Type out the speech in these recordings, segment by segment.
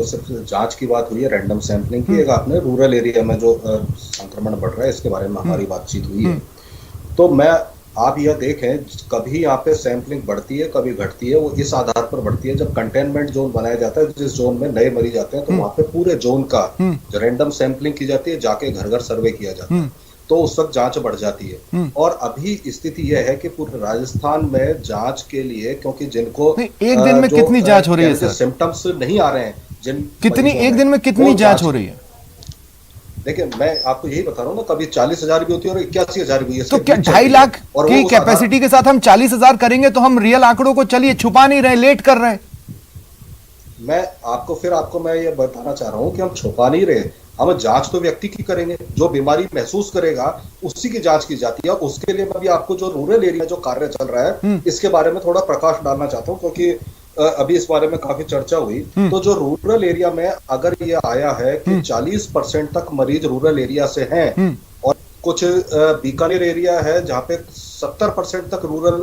सिर्फ जांच की बात हुई है, रैंडम सैंपलिंग की, एक आपने रूरल एरिया में जो संक्रमण बढ़ रहा है इसके बारे में हमारी बातचीत हुई है। तो मैं आप यह देखें, कभी यहाँ पे सैंपलिंग बढ़ती है कभी घटती है, वो इस आधार पर बढ़ती है जब कंटेनमेंट जोन बनाया जाता है, जिस जोन में नए मरीज आते हैं तो वहां पे पूरे जोन का जो रैंडम सैंपलिंग की जाती है, जाके घर घर सर्वे किया जाता है, तो उस वक्त जांच बढ़ जाती है। और अभी स्थिति यह है कि पूरे राजस्थान में जांच के लिए, क्योंकि जिनको एक दिन में कितनी जांच हो रही है सर? सिम्टम्स नहीं आ रहे हैं जिन कितनी, एक दिन में कितनी जांच हो रही है? देखिए, मैं आपको यही बता रहा हूँ ना, कभी 40,000 भी होती है और 81,000 भी। तो क्या 2.5 लाख की कैपेसिटी के साथ हम 40,000 करेंगे तो हम रियल आंकड़ों को चलिए छुपा नहीं रहे, लेट कर रहे हैं। मैं ये बताना चाह रहा हूँ कि हम छुपा नहीं रहे, हम जांच तो व्यक्ति की करेंगे, जो बीमारी महसूस करेगा उसी की जांच की जाती है। और उसके लिए मैं भी आपको जो रूरल एरिया जो कार्य चल रहा है इसके बारे में थोड़ा प्रकाश डालना चाहता हूँ, क्योंकि अभी इस बारे में काफी चर्चा हुई। तो जो रूरल एरिया में अगर ये आया है कि 40% तक मरीज रूरल एरिया से हैं, और कुछ बीकानेर एरिया है जहाँ पे 70% तक रूरल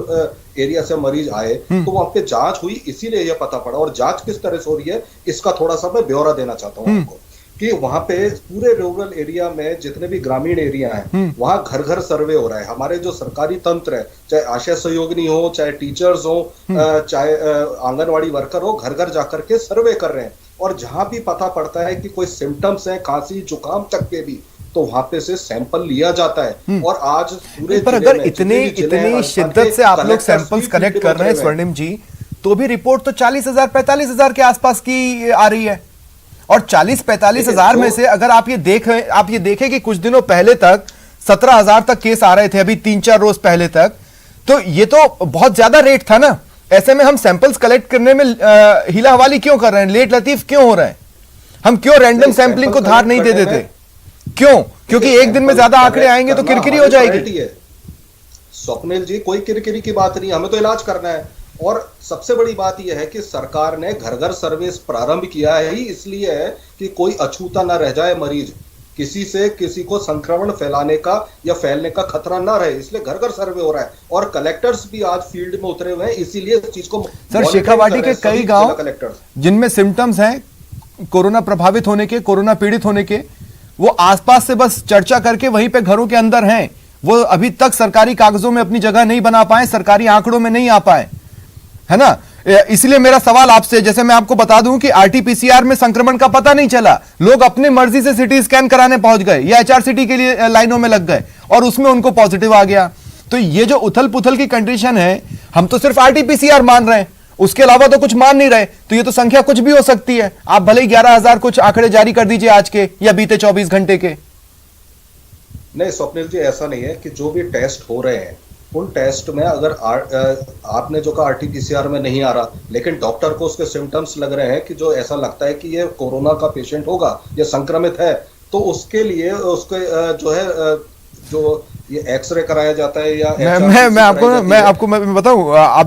एरिया से मरीज आए, तो वहां पे जांच हुई, इसीलिए यह पता पड़ा। और जांच किस तरह से हो रही है इसका थोड़ा सा मैं ब्यौरा देना चाहता हूँ आपको, कि वहां पे पूरे रूरल एरिया में जितने भी ग्रामीण एरिया हैं वहां घर घर सर्वे हो रहा है। हमारे जो सरकारी तंत्र है, चाहे आशा सहयोगिनी हो, चाहे टीचर्स हो, चाहे आंगनवाड़ी वर्कर हो, घर घर जाकर के सर्वे कर रहे हैं। और जहां भी पता पड़ता है कि कोई सिम्टम्स है, खांसी जुकाम तक के भी, तो वहां पे से सैंपल लिया जाता है। और आज पूरे पर अगर इतनी शिद्दत से आप लोग सैंपल्स कलेक्ट कर रहे हैं स्वर्णिम जी, तो भी रिपोर्ट तो 40,000 45,000 के आसपास की आ रही है। और 40-45 हजार में से अगर आप ये देखें कि कुछ दिनों पहले तक 17,000 तक केस आ रहे थे, अभी 3-4 रोज पहले तक, तो ये तो बहुत ज्यादा रेट था ना। ऐसे में हम सैंपल्स कलेक्ट करने में हीला हवाली क्यों कर रहे हैं, लेट लतीफ क्यों हो रहे हैं? हम क्यों रैंडम सैंपलिंग को धार नहीं दे देते? क्यों? क्योंकि एक दिन में ज्यादा आंकड़े आएंगे तो किरकिरी हो जाएगी। स्वप्निल जी, कोई किरकिरी की बात नहीं, हमें तो इलाज करना है। और सबसे बड़ी बात यह है कि सरकार ने घर घर सर्विस प्रारंभ किया है ही इसलिए है कि कोई अछूता ना रह जाए मरीज, किसी से किसी को संक्रमण फैलाने का या फैलने का खतरा ना रहे, इसलिए घर घर सर्वे हो रहा है। और कलेक्टर्स भी आज फील्ड में उतरे हुए हैं, इसीलिए इस चीज को सर शेखावाटी के कई गांव जिनमें सिम्टम्स हैं कोरोना प्रभावित होने के, कोरोना पीड़ित होने के, वो आसपास से बस चर्चा करके वहीं पे घरों के अंदर हैं। वो अभी तक सरकारी कागजों में अपनी जगह नहीं बना पाए, सरकारी आंकड़ों में नहीं आ पाए, है ना। इसलिए मेरा सवाल आपसे, जैसे मैं आपको बता दूं कि आरटीपीसीआर में संक्रमण का पता नहीं चला, लोग अपनी मर्जी से सिटी स्कैन कराने पहुंच गए या एचआरसीटी के लिए लाइनों में लग गए और उसमें उनको पॉजिटिव आ गया। तो ये जो उथल पुथल की कंडीशन है, हम तो सिर्फ आरटीपीसीआर मान रहे हैं, उसके अलावा तो कुछ मान नहीं रहे। तो ये तो संख्या कुछ भी हो सकती है। आप भले ही 11,000 कुछ आंकड़े जारी कर दीजिए आज के या बीते 24 घंटे के। नहीं स्वप्निल जी, ऐसा नहीं है कि जो भी टेस्ट हो रहे हैं उन टेस्ट में अगर आपने जो कहा आरटीपीसीआर में नहीं आ रहा, लेकिन डॉक्टर को उसके सिम्टम्स लग रहे हैं कि जो ऐसा लगता है कि ये कोरोना का पेशेंट होगा, ये संक्रमित है, तो उसके लिए उसके जो है जो ये एक्सरे कराया जाता है या मैं आपको बताऊं, आप